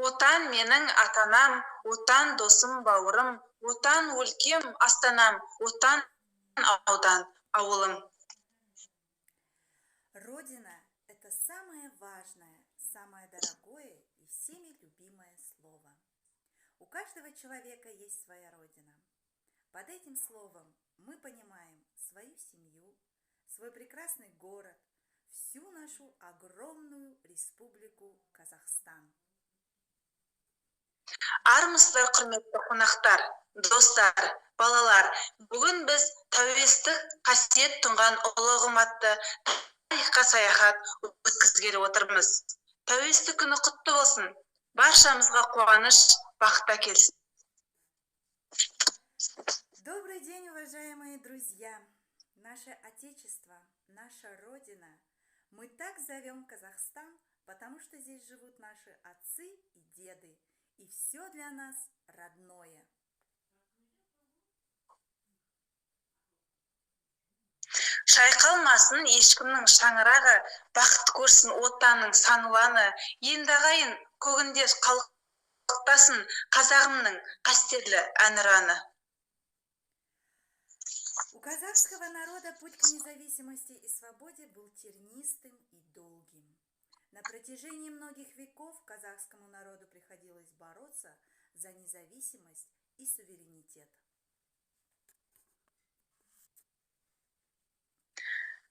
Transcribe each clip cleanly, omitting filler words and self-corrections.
Отан менің атанам, отан досым бауырым, отан өлкем астанам, отан аудан ауылым. Родина – это самое важное, самое дорогое и всеми любимое слово. У каждого человека есть своя родина. Под этим словом мы понимаем свою семью, свой прекрасный город, всю нашу огромную республику Казахстан. Армысыздар құрметті қонақтар, достар, балалар. Бүгін біз тәуелсіздік қасиет тұнған ұлы қымбатты тарихқа саяхат өткізгелі отырмыз. Тәуелсіздік күні құтты болсын. Баршамызға қуаныш, бақыт әкелсін. Добрый день, уважаемые друзья! Наше Отечество, наша Родина. Мы так зовем Казахстан, потому что здесь живут наши отцы и деды. И все для нас родное. Шайқалмасын ешкімнің шаңырағы, бақыт көрсін отанның саныланы, енді ағайын көгінде қалықтасын қазағымның қастерлі әнұраны. У казахского народа путь к независимости и свободе был тернистым и долгим. На протяжении многих веков казахскому народу приходилось бороться за независимость и суверенитет.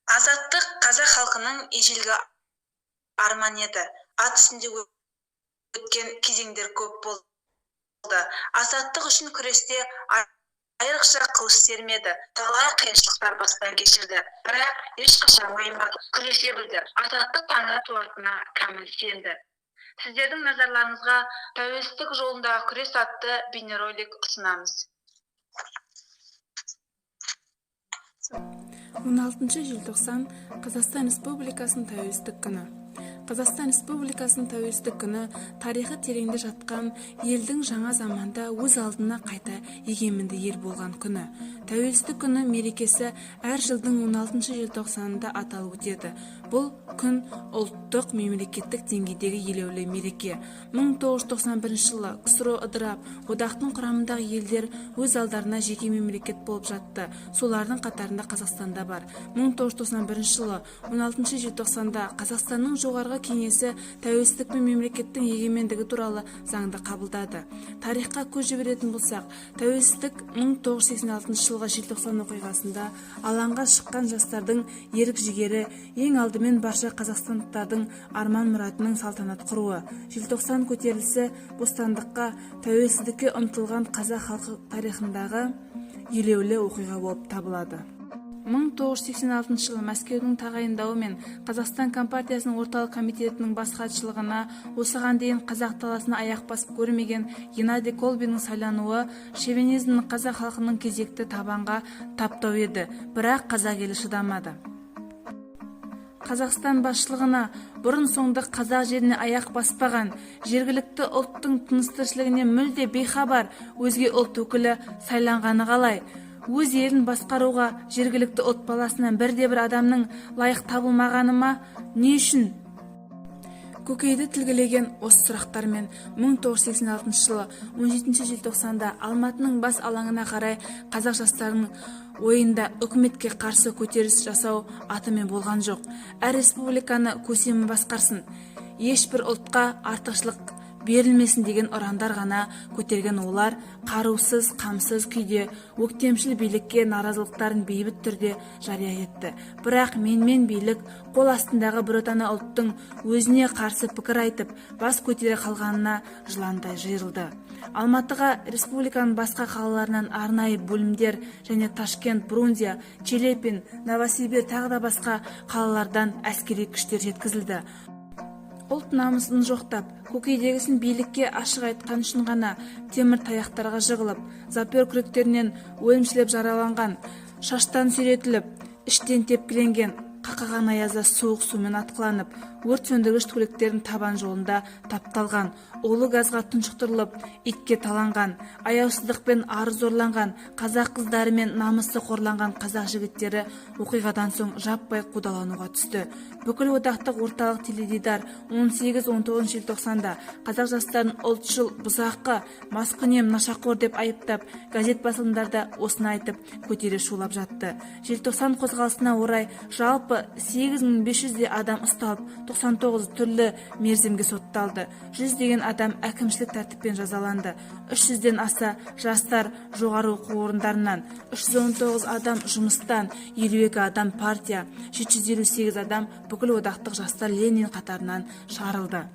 Азаттық қазақ халқының ежелгі арман еді. Ат үстінде өткен кезеңдер көп болды. Азаттық үшін күресте айрықша қылыш сермеді. Талай қиыншылықтар бастан кешірді. Бірақ ешқашан мойымады, күресе білді. Азаттық таңы туатына кәміл сенді. Сіздердің назарларыңызға тәуелсіздік жолындағы күрес атты бейнеролик ұсынамыз. 16 желтоқсан Қазақстан Республикасының тәуелсіздік күні. Қазақстан Республикасының тәуелсіздік күні тарихы тереңде жатқан елдің жаңа заманда өз алдына қайта егеменді ел болған күні. Тәуелсіздік күні мерекесі әр жылдың 16 желтоқсанында аталып өтеді. Бұл күн ұлттық мемлекеттік деңгейдегі елеулі мереке. 1991 жылы КСРО ыдырап, одақтың құрамындағы елдер өз алдарына жеке мемлекет болып жатты. Солардың қатарында Қазақстанда бар. 1991 жылы 16 желтоқсанда Қазақстанның жоғарғы кеңесі тәуелсіздік пен мемлекеттің егемендігі туралы заңды қабылдады. Тарихқа көз жіберетін болсақ, тәуелсіздік 1986 жылғы желтоқсан оқиғасында алаңға шыққан жастардың ерік жігері, ең алдымен барша қазақстандықтардың арман мұратының салтанат құруы. Желтоқсан көтерілісі бостандыққа, тәуелсіздікке ұмтылған қазақ халқы тарихындағы елеулі оқиға болып табылады. 1986 жылы Мәскеудің тағайындауымен Қазақстан Компартиясының орталық комитетінің бас хатшылығына осыған дейін қазақ даласына аяқ басып көрмеген Геннадий Колбиннің сайлануы шовинизмнің қазақ халқының кезекті табанға таптау еді, бірақ қазақ елі шыдамады. Қазақстан басшылығына бұрын соңды қазақ жеріне аяқ баспаған, жергілікті ұлттың тыныс-тіршілігіне мүлде бейхабар өзге ұлт өкілі сайланғаны қалай? Өз елін басқаруға жергілікті ұлт баласынан бірде-бір адамның лайық табылмағаны ма? Не үшін? Көкейді тілгілеген осы сұрақтармен 1986 жылы 17 желтоқсанда Алматының бас алаңына қарай қазақ жастарының ойында үкіметке қарсы көтеріліс жасау атымен болған жоқ. Әр республиканы көсемі басқарсын, ешбір ұлтқа артықшылық берілмесін деген ұрандар ғана көтерген олар қарусыз, қамсыз күйде өктемшіл билікке наразылықтарын бейбіт түрде жария етті. Бірақ менмен билік қол астындағы бір отана ұлттың өзіне қарсы пікір айтып, бас көтере қалғанына жыландай жиырылды. Алматыға республиканың басқа қалаларынан арнайы бөлімдер және Ташкент, Брунзия, Челепин, Новосибир тағы да басқа қалалардан әскери күштер жеткізілді. Ұлт намысын жоқтап, көкейдегісін билікке ашық айтқан үшін ғана темір таяқтарға жығылып, запер күректерінен өлімшілеп жараланған, шаштан сүйретіліп, іштен тепкіленген қақаған аязда суық сумен атқыланып, өрт сөндіргіш көліктердің табан жолында тапталған, улы газға тұншықтырылып, итке таланған, аяусыздықпен арыз зорланған, қазақ қыздары мен намысы қорланған қазақ жігіттері оқиғадан соң жаппай қудалануға түсті. Бүкіл одақтық орталық теледидар 18-19 желтоқсанда қазақ жастарын ұлтшыл, бұзақы, маскүнем, нашақор деп айыптап, газет басылымдарда осыны айтып, көтере шулап жатты. Желтоқсан қозғалысына орай жалпы 8500 адам ұсталып, 99 түрлі мерзімге сотталды. 100 деген адам әкімшілік тәртіппен жазаланды. 300-ден аса жастар жоғары оқу орындарынан, 319 адам жұмыстан, 52 адам партия, 758 адам бүкіл одақтық жастар Ленин қатарынан шығарылды.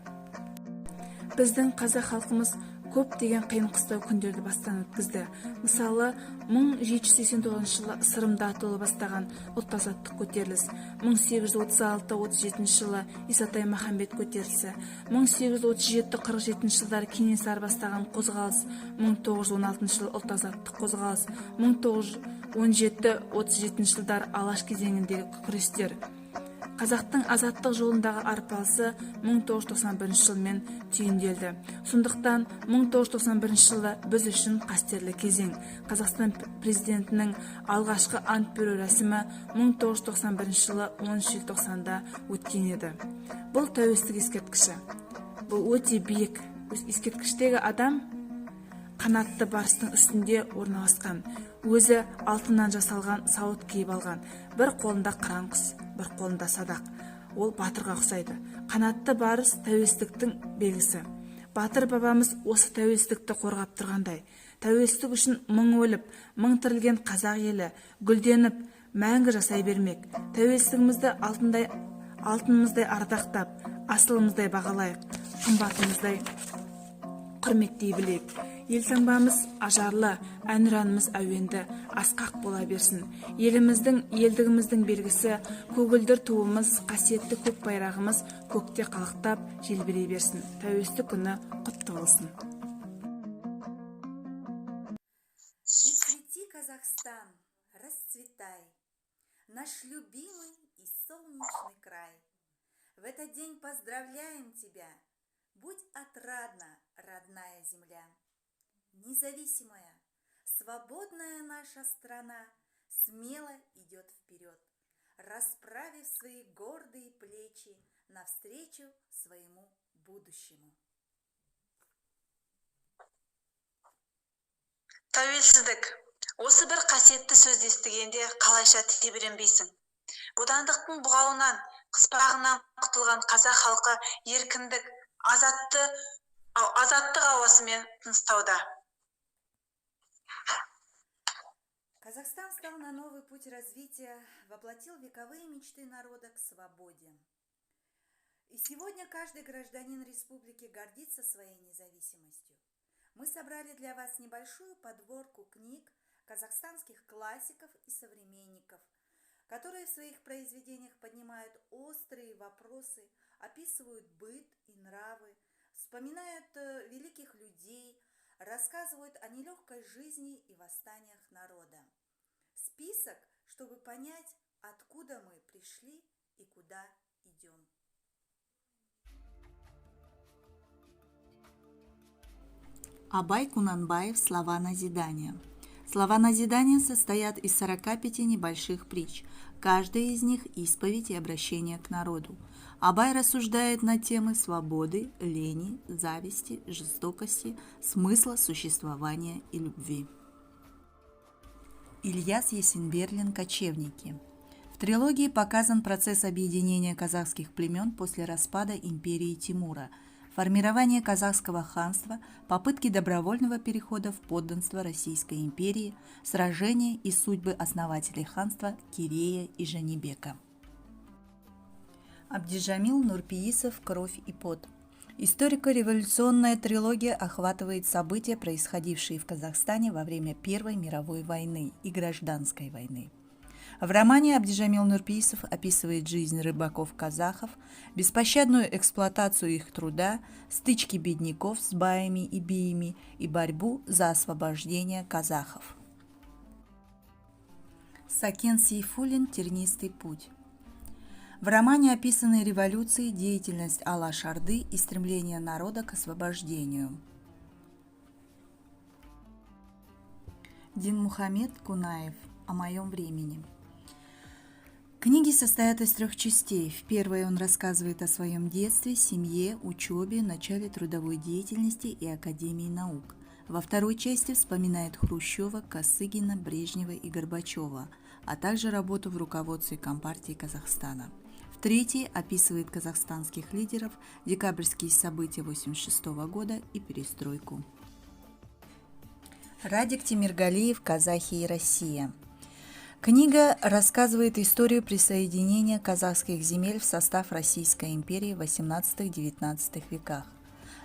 Біздің қазақ халқымыз көптеген қиын-қыстау күндерді бастан өткізді. Мысалы, 1789 жылы Сырымда атылы бастаған ұлт-азаттық көтеріліс, 1836-37 жылы Исатай Махамбет көтерілісі, 1837-47 жылдары Кенесары бастаған қозғалыс, 1916 жылы ұлт-азаттық қозғалыс, 1917-37 жылдары Алаш кезеңіндегі күрестер. Қазақтың азаттық жолындағы арпалысы 1991 жылмен түйінделді. Сондықтан 1991 жылы біз үшін қастерлі кезең. Қазақстан президентінің алғашқы ант беру рәсімі 1991 жылы 10 желтоқсанда өткен еді. Бұл тәуелсіздік ескерткіші. Бұл өте биік. Ескерткіштегі адам қанатты барыстың үстінде орналасқан. Өзі алтыннан жасалған сауыт киіп алған. Бір қолында қыран құс, бір қолында садақ. Ол батырға ұқсайды. Қанатты барыс тәуелсіздіктің белгісі. Батыр бабамыз осы тәуелсіздікті қорғап тұрғандай. Тәуелсіздік үшін мың өліп, мың тірілген қазақ елі гүлденіп, мәңгі жасай бермек. Тәуелсіздігімізді алтынымыздай ардақтап, асылымыздай бағалайық, қымбатымыздай құрметтей білейік. Елтаңбамыз ажарлы, әнұранымыз әуенді, асқақ бола берсін. Елдігіміздің белгісі, көгілдір туымыз, қасиетті көк байрағымыз көкте қалықтап желбірей берсін. Тәуелсіздік күні құтты болсын. Расцвети, Казахстан, расцветай, наш любимый и солнечный край. В этот день поздравляем тебя, будь отрадна, родная земля. Независимая, свободная наша страна смело идет вперед, расправив свои гордые плечи навстречу своему будущему. Тәуелсіздік. Осы бір қасиетті сөзді естігенде қалайша тебіренбейсің. Бодандықтың бұғауынан, қыспағынан құтылған қазақ халқы еркіндік, азаттық ауасымен тыныстауда. Казахстан стал на новый путь развития, воплотил вековые мечты народа к свободе. И сегодня каждый гражданин республики гордится своей независимостью. Мы собрали для вас небольшую подборку книг казахстанских классиков и современников, которые в своих произведениях поднимают острые вопросы, описывают быт и нравы, вспоминают великих людей, рассказывают о нелегкой жизни и восстаниях народа. Список, чтобы понять, откуда мы пришли и куда идем. Абай Кунанбаев. Слова назидания. Слова назидания состоят из 45 небольших притч. Каждая из них – исповедь и обращение к народу. Абай рассуждает на темы свободы, лени, зависти, жестокости, смысла существования и любви. Ильяс Есенберлин. Кочевники. В трилогии показан процесс объединения казахских племен после распада империи Тимура, формирование казахского ханства, попытки добровольного перехода в подданство Российской империи, сражения и судьбы основателей ханства Кирея и Жанибека. Абдижамил Нурпиисов. Кровь и пот. Историко-революционная трилогия охватывает события, происходившие в Казахстане во время Первой мировой войны и Гражданской войны. В романе Абдижамил Нурпиисов описывает жизнь рыбаков-казахов, беспощадную эксплуатацию их труда, стычки бедняков с баями и биями и борьбу за освобождение казахов. Сакен Сейфуллин. Тернистый путь. В романе описаны революции, деятельность Алаш-Орды и стремление народа к освобождению. Динмухамед Кунаев. О моем времени. Книги состоят из 3 частей. В первой он рассказывает о своем детстве, семье, учебе, начале трудовой деятельности и Академии наук. Во второй части вспоминает Хрущева, Косыгина, Брежнева и Горбачева, а также работу в руководстве Компартии Казахстана. В третьей описывает казахстанских лидеров, декабрьские события 1986 года и перестройку. Радик Тимиргалиев «Казахи и Россия». Книга рассказывает историю присоединения казахских земель в состав Российской империи в XVIII-XIX веках.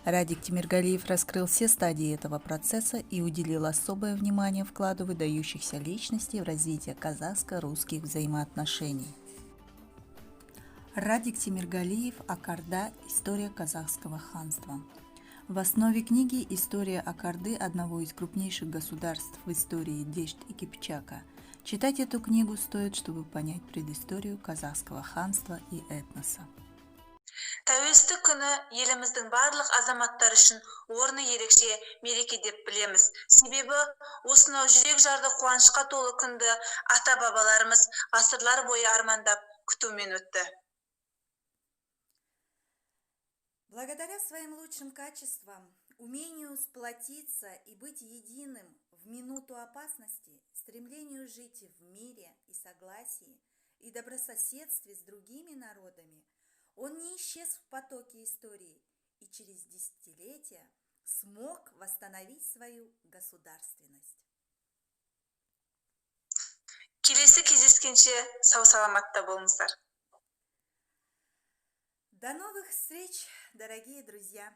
Радик Тимиргалиев раскрыл все стадии этого процесса и уделил особое внимание вкладу выдающихся личностей в развитие казахско-русских взаимоотношений. Радик Тимиргалиев «Акарда. История казахского ханства». В основе книги история Акарды, одного из крупнейших государств в истории Дешт и Кипчака. Читать эту книгу стоит, чтобы понять предысторию казахского ханства и этноса. Тәуелсіздік күні еліміздің барлық азаматтар үшін орны ерекше мереке деп білеміз. Себебі осынау жүрек жарды қуанышқа толы күнді ата-бабаларымыз ғасырлар бойы армандап күтумен өтті. Благодаря своим лучшим качествам, умению сплотиться и быть единым в минуту опасности, стремлению жить в мире и согласии и добрососедстве с другими народами, он не исчез в потоке истории и через десятилетия смог восстановить свою государственность. Келесі кездескенше сау-саламатта болыңыздар. До новых встреч, дорогие друзья!